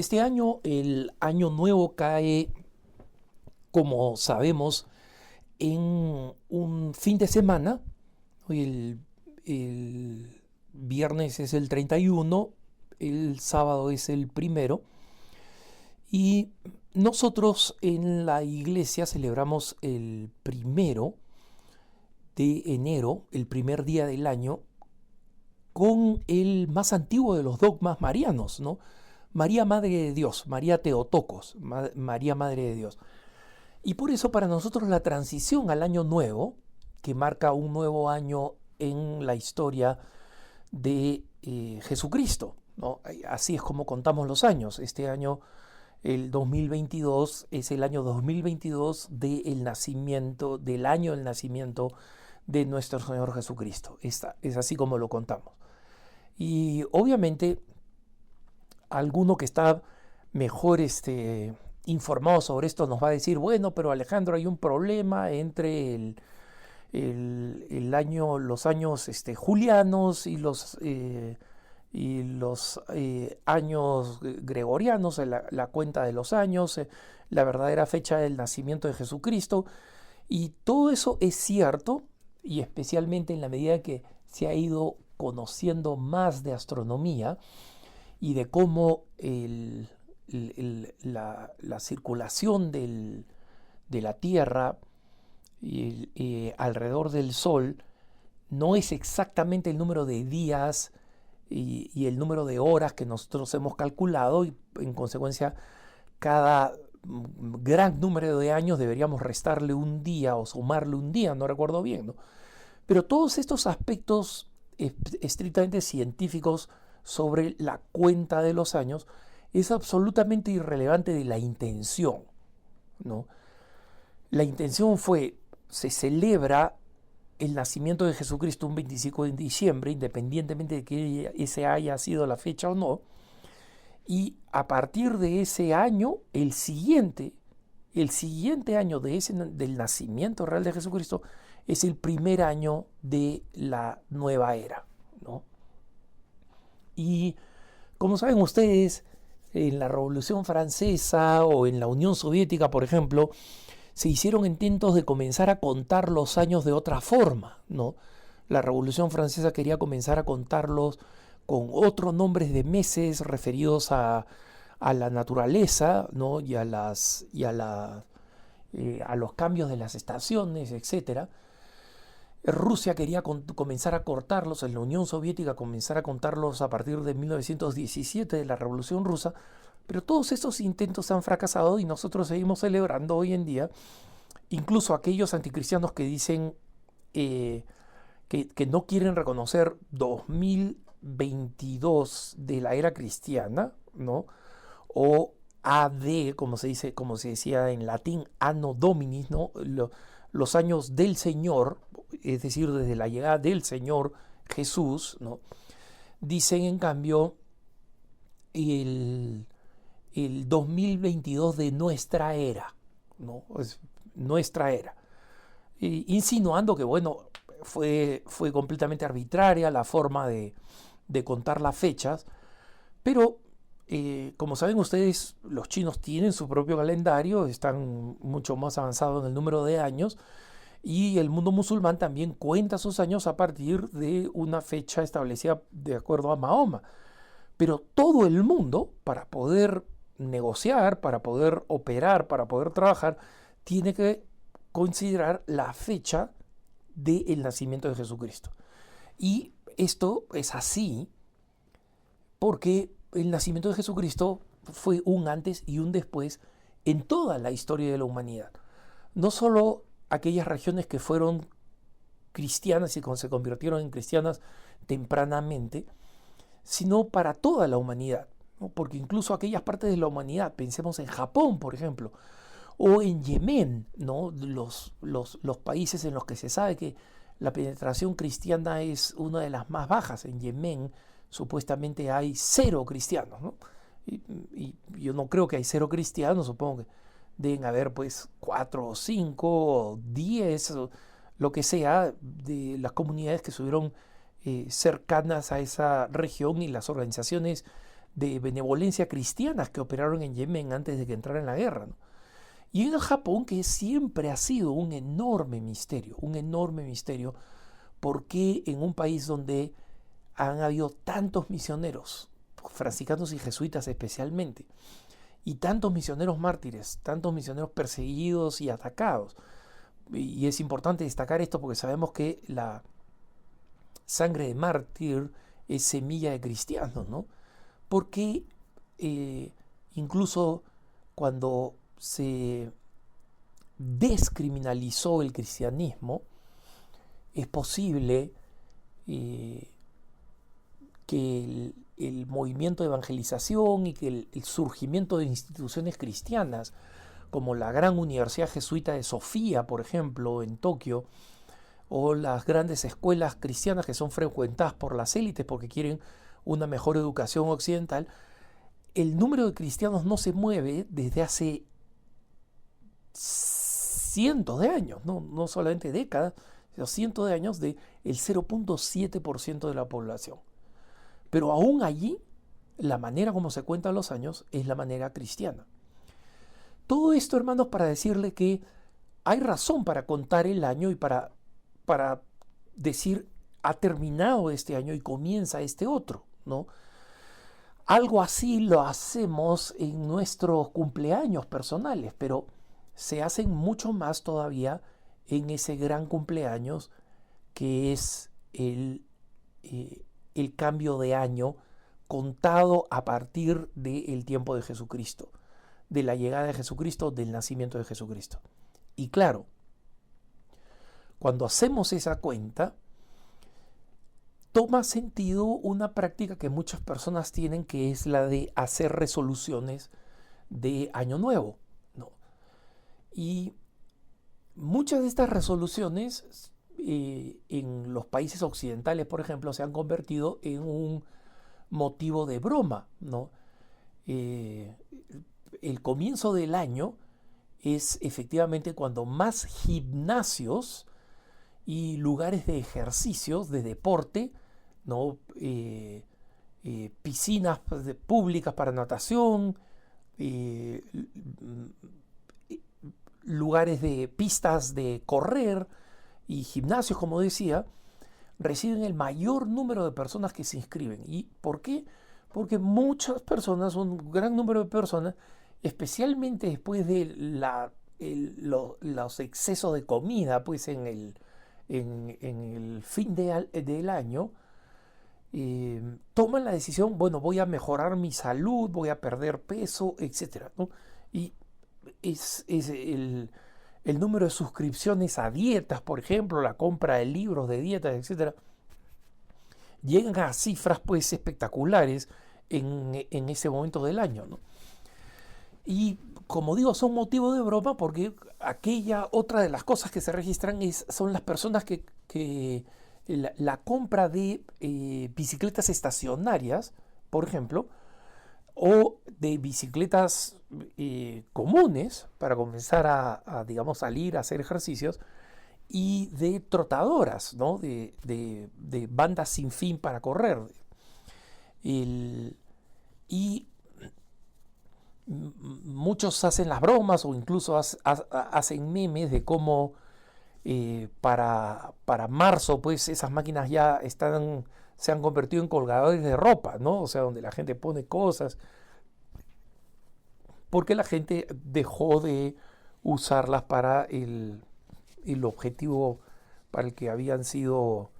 Este año, el año nuevo cae, como sabemos, en un fin de semana. El viernes es el 31, el sábado es el primero. Y nosotros en la iglesia celebramos el primero de enero, el primer día del año, con el más antiguo de los dogmas marianos, ¿no? María Madre de Dios, María Theotokos, María Madre de Dios. Y por eso para nosotros la transición al año nuevo, que marca un nuevo año en la historia de Jesucristo, ¿no? Así es como contamos los años. Este año, el 2022, es el año 2022 del nacimiento, del año del nacimiento de nuestro Señor Jesucristo. Es así como lo contamos. Y obviamente alguno que está mejor informado sobre esto nos va a decir, bueno, pero Alejandro, hay un problema entre los años julianos y los años gregorianos, la cuenta de los años, la verdadera fecha del nacimiento de Jesucristo. Y todo eso es cierto, y especialmente en la medida que se ha ido conociendo más de astronomía y de cómo la circulación de la Tierra alrededor del Sol no es exactamente el número de días y el número de horas que nosotros hemos calculado, y en consecuencia cada gran número de años deberíamos restarle un día o sumarle un día, no recuerdo bien, ¿no? Pero todos estos aspectos estrictamente científicos sobre la cuenta de los años es absolutamente irrelevante de la intención, ¿no? La intención se celebra el nacimiento de Jesucristo un 25 de diciembre, independientemente de que ese haya sido la fecha o no, y a partir de ese año, el siguiente año del nacimiento real de Jesucristo es el primer año de la nueva era, ¿no? Y como saben ustedes, en la Revolución Francesa o en la Unión Soviética, por ejemplo, se hicieron intentos de comenzar a contar los años de otra forma, ¿no? La Revolución Francesa quería comenzar a contarlos con otros nombres de meses referidos a la naturaleza, ¿no? A los cambios de las estaciones, etcétera. Rusia quería comenzar a cortarlos, en la Unión Soviética comenzar a contarlos a partir de 1917, de la Revolución Rusa, pero todos estos intentos han fracasado y nosotros seguimos celebrando hoy en día, incluso aquellos anticristianos que dicen que no quieren reconocer 2022 de la era cristiana, ¿no? O AD, como se decía en latín, Anno Dominis, ¿no? Los años del Señor, es decir, desde la llegada del Señor Jesús, ¿no? Dicen en cambio el 2022 de nuestra era, ¿no? Es nuestra era. Insinuando que, bueno, fue completamente arbitraria la forma de contar las fechas, pero como saben ustedes, los chinos tienen su propio calendario, están mucho más avanzados en el número de años, y el mundo musulmán también cuenta sus años a partir de una fecha establecida de acuerdo a Mahoma. Pero todo el mundo, para poder negociar, para poder operar, para poder trabajar, tiene que considerar la fecha del nacimiento de Jesucristo. Y esto es así porque el nacimiento de Jesucristo fue un antes y un después en toda la historia de la humanidad. No solo aquellas regiones que fueron cristianas y se convirtieron en cristianas tempranamente, sino para toda la humanidad, ¿no? Porque incluso aquellas partes de la humanidad, pensemos en Japón, por ejemplo, o en Yemen, ¿no? Los países en los que se sabe que la penetración cristiana es una de las más bajas. En Yemen supuestamente hay 0 cristianos, ¿no? Y yo no creo que hay 0 cristianos, supongo que deben haber pues 4 o 5 o 10, o lo que sea, de las comunidades que estuvieron cercanas a esa región, y las organizaciones de benevolencia cristianas que operaron en Yemen antes de que entrara en la guerra, ¿no? Y en Japón, que siempre ha sido un enorme misterio, porque en un país donde han habido tantos misioneros, franciscanos y jesuitas especialmente, y tantos misioneros mártires, tantos misioneros perseguidos y atacados. Y es importante destacar esto porque sabemos que la sangre de mártir es semilla de cristianos, ¿no? Porque incluso cuando se descriminalizó el cristianismo, es posible que el movimiento de evangelización y que el surgimiento de instituciones cristianas, como la gran Universidad Jesuita de Sofía, por ejemplo, en Tokio, o las grandes escuelas cristianas que son frecuentadas por las élites porque quieren una mejor educación occidental, el número de cristianos no se mueve desde hace cientos de años, no solamente décadas, sino cientos de años, del 0.7% de la población. Pero aún allí, la manera como se cuentan los años es la manera cristiana. Todo esto, hermanos, para decirle que hay razón para contar el año y para decir, ha terminado este año y comienza este otro, ¿no? Algo así lo hacemos en nuestros cumpleaños personales, pero se hacen mucho más todavía en ese gran cumpleaños que es el cambio de año contado a partir del tiempo de Jesucristo, de la llegada de Jesucristo, del nacimiento de Jesucristo. Y claro, cuando hacemos esa cuenta, toma sentido una práctica que muchas personas tienen, que es la de hacer resoluciones de Año Nuevo, ¿no? Y muchas de estas resoluciones en los países occidentales, por ejemplo, se han convertido en un motivo de broma, ¿no? El comienzo del año es efectivamente cuando más gimnasios y lugares de ejercicios, de deporte, ¿no? Piscinas públicas para natación, lugares de pistas de correr y gimnasios, como decía, reciben el mayor número de personas que se inscriben. ¿Y por qué? Porque muchas personas, un gran número de personas, especialmente después de los excesos de comida, pues en el fin del año, toman la decisión, bueno, voy a mejorar mi salud, voy a perder peso, etc., ¿no? Y es el número de suscripciones a dietas, por ejemplo, la compra de libros de dietas, etc., llegan a cifras pues espectaculares en ese momento del año, ¿no? Y como digo, son motivo de broma porque aquella otra de las cosas que se registran son las personas que la compra de bicicletas estacionarias, por ejemplo, o de bicicletas comunes para comenzar a digamos, salir a hacer ejercicios, y de trotadoras, ¿no? de bandas sin fin para correr. Y muchos hacen las bromas o incluso hacen memes de cómo para marzo pues esas máquinas ya se han convertido en colgadores de ropa, ¿no? O sea, donde la gente pone cosas, porque la gente dejó de usarlas para el objetivo para el que habían sido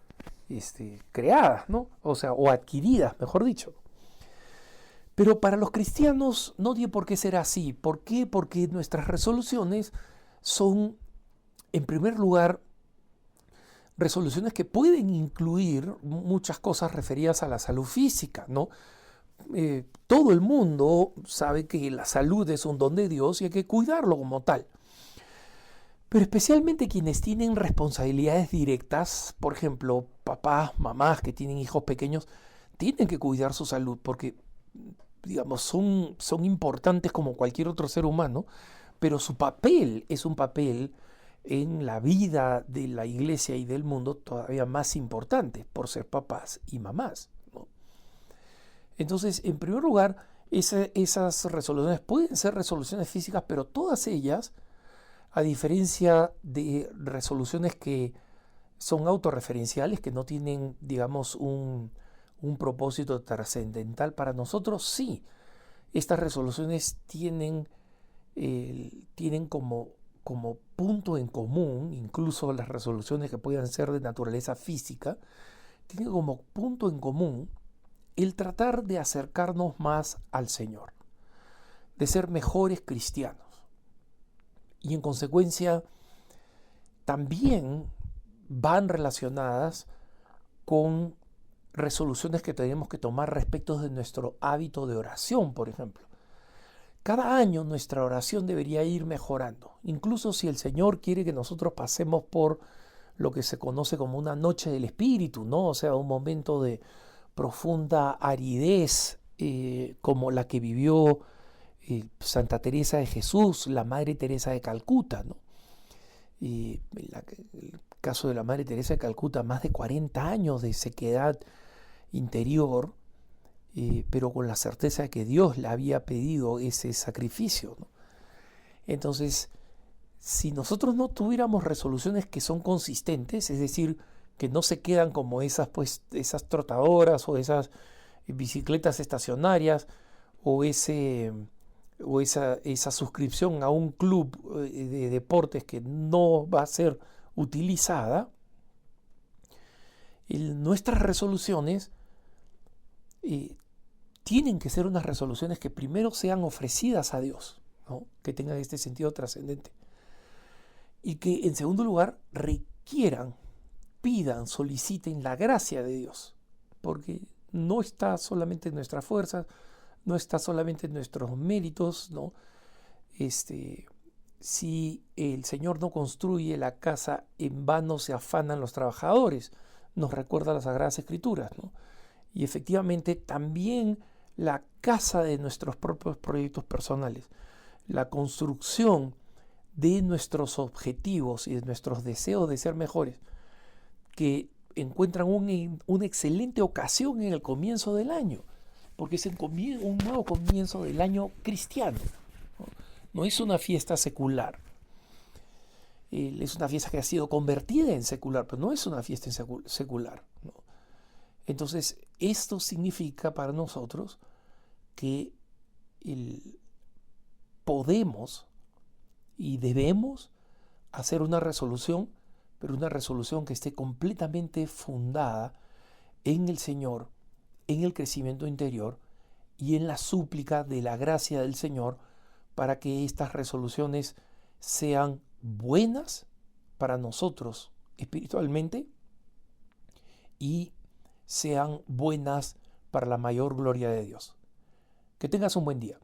creadas, ¿no? O sea, o adquiridas, mejor dicho. Pero para los cristianos no tiene por qué ser así. ¿Por qué? Porque nuestras resoluciones son, en primer lugar, resoluciones que pueden incluir muchas cosas referidas a la salud física, ¿no? Todo el mundo sabe que la salud es un don de Dios y hay que cuidarlo como tal. Pero especialmente quienes tienen responsabilidades directas, por ejemplo, papás, mamás que tienen hijos pequeños, tienen que cuidar su salud porque, digamos, son importantes como cualquier otro ser humano, pero su papel es un papel en la vida de la iglesia y del mundo todavía más importante por ser papás y mamás, ¿no? Entonces, en primer lugar, esas resoluciones pueden ser resoluciones físicas, pero todas ellas, a diferencia de resoluciones que son autorreferenciales, que no tienen, digamos, un propósito trascendental para nosotros, sí, estas resoluciones tienen como punto en común, incluso las resoluciones que puedan ser de naturaleza física, tienen como punto en común el tratar de acercarnos más al Señor, de ser mejores cristianos. Y en consecuencia, también van relacionadas con resoluciones que tenemos que tomar respecto de nuestro hábito de oración, por ejemplo. Cada año nuestra oración debería ir mejorando, incluso si el Señor quiere que nosotros pasemos por lo que se conoce como una noche del Espíritu, ¿no? O sea, un momento de profunda aridez, como la que vivió Santa Teresa de Jesús, la Madre Teresa de Calcuta, ¿no? El caso de la Madre Teresa de Calcuta, más de 40 años de sequedad interior, pero con la certeza de que Dios le había pedido ese sacrificio, ¿no? Entonces, si nosotros no tuviéramos resoluciones que son consistentes, es decir, que no se quedan como esas trotadoras o esas bicicletas estacionarias o esa suscripción a un club de deportes que no va a ser utilizada, nuestras resoluciones tienen que ser unas resoluciones que primero sean ofrecidas a Dios, ¿no? Que tengan este sentido trascendente. Y que en segundo lugar requieran, pidan, soliciten la gracia de Dios. Porque no está solamente en nuestras fuerzas, no está solamente en nuestros méritos, ¿no? Si el Señor no construye la casa, en vano se afanan los trabajadores, nos recuerda las Sagradas Escrituras, ¿no? Y efectivamente también la casa de nuestros propios proyectos personales, la construcción de nuestros objetivos y de nuestros deseos de ser mejores, que encuentran una excelente ocasión en el comienzo del año, porque es un nuevo comienzo del año cristiano, ¿no? No es una fiesta secular. Es una fiesta que ha sido convertida en secular, pero no es una fiesta secular, ¿no? Entonces, esto significa para nosotros que podemos y debemos hacer una resolución, pero una resolución que esté completamente fundada en el Señor, en el crecimiento interior y en la súplica de la gracia del Señor para que estas resoluciones sean buenas para nosotros espiritualmente y sean buenas para la mayor gloria de Dios. Que tengas un buen día.